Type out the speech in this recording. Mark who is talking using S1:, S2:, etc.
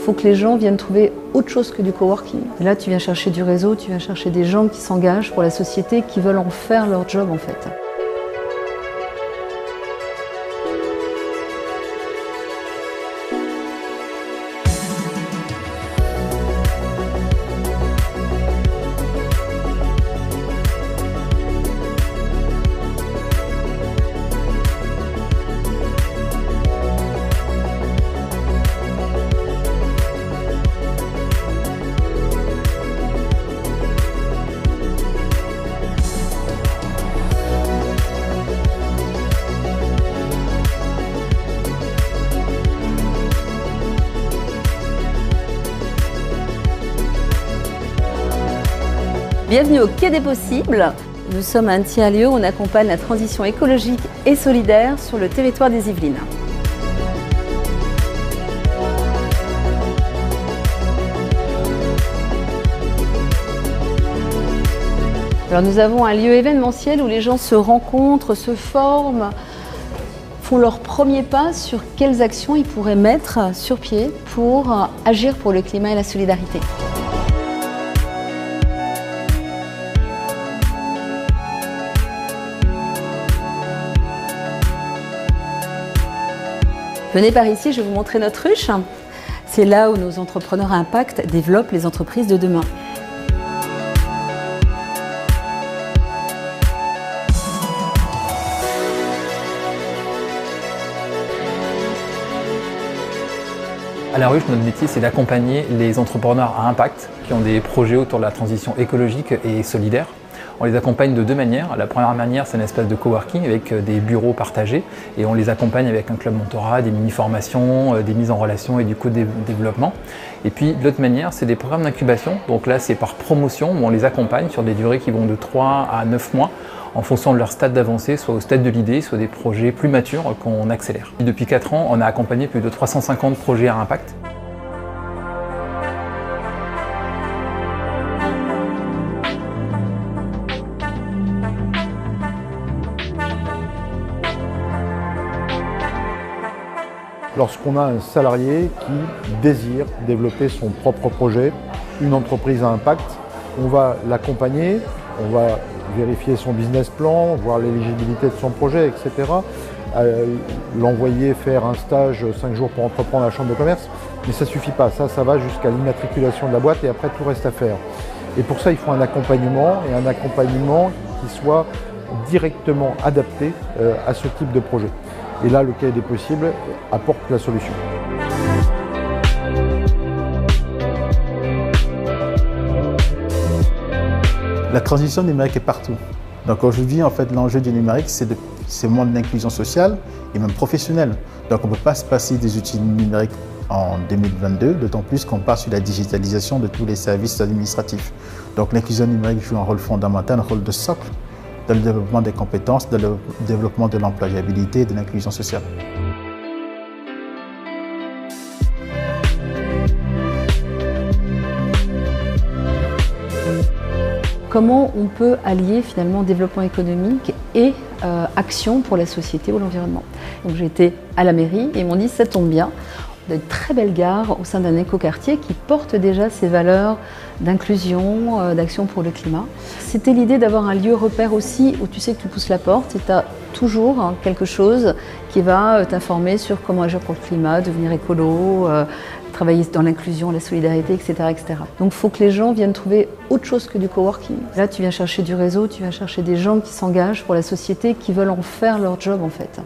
S1: Il faut que les gens viennent trouver autre chose que du coworking. Et là, tu viens chercher du réseau, tu viens chercher des gens qui s'engagent pour la société, qui veulent en faire leur job en fait.
S2: Bienvenue au Quai des Possibles. Nous sommes un tiers-lieu où on accompagne la transition écologique et solidaire sur le territoire des Yvelines. Alors nous avons un lieu événementiel où les gens se rencontrent, se forment, font leur premier pas sur quelles actions ils pourraient mettre sur pied pour agir pour le climat et la solidarité. Venez par ici, je vais vous montrer notre ruche. C'est là où nos entrepreneurs à impact développent les entreprises de demain.
S3: À la ruche, notre métier, c'est d'accompagner les entrepreneurs à impact qui ont des projets autour de la transition écologique et solidaire. On les accompagne de deux manières. La première manière, c'est un espace de coworking avec des bureaux partagés et on les accompagne avec un club mentorat, des mini-formations, des mises en relation et du co-développement. Et puis l'autre manière, c'est des programmes d'incubation. Donc là, c'est par promotion où on les accompagne sur des durées qui vont de 3 à 9 mois en fonction de leur stade d'avancée, soit au stade de l'idée, soit des projets plus matures qu'on accélère. Et depuis 4 ans, on a accompagné plus de 350 projets à impact.
S4: Lorsqu'on a un salarié qui désire développer son propre projet, une entreprise à impact, on va l'accompagner, on va vérifier son business plan, voir l'éligibilité de son projet, etc. L'envoyer faire un stage 5 jours pour entreprendre à la chambre de commerce, mais ça ne suffit pas, ça va jusqu'à l'immatriculation de la boîte et après tout reste à faire. Et pour ça, il faut un accompagnement et un accompagnement qui soit directement adapté à ce type de projet. Et là, le Quai des Possibles apporte la solution.
S5: La transition numérique est partout. Donc aujourd'hui, en fait, l'enjeu du numérique, c'est le monde d'inclusion sociale et même professionnelle. Donc on ne peut pas se passer des outils numériques en 2022, d'autant plus qu'on part sur la digitalisation de tous les services administratifs. Donc l'inclusion numérique joue un rôle fondamental, un rôle de socle dans le développement des compétences, dans le développement de l'employabilité et de l'inclusion sociale.
S1: Comment on peut allier finalement développement économique et action pour la société ou l'environnement. Donc j'ai été à la mairie et ils m'ont dit ça tombe bien. De très belles gares au sein d'un écoquartier qui porte déjà ces valeurs d'inclusion, d'action pour le climat. C'était l'idée d'avoir un lieu repère aussi où tu sais que tu pousses la porte et tu as toujours quelque chose qui va t'informer sur comment agir pour le climat, devenir écolo, travailler dans l'inclusion, la solidarité, etc., etc. Donc il faut que les gens viennent trouver autre chose que du coworking. Là, tu viens chercher du réseau, tu viens chercher des gens qui s'engagent pour la société, qui veulent en faire leur job en fait.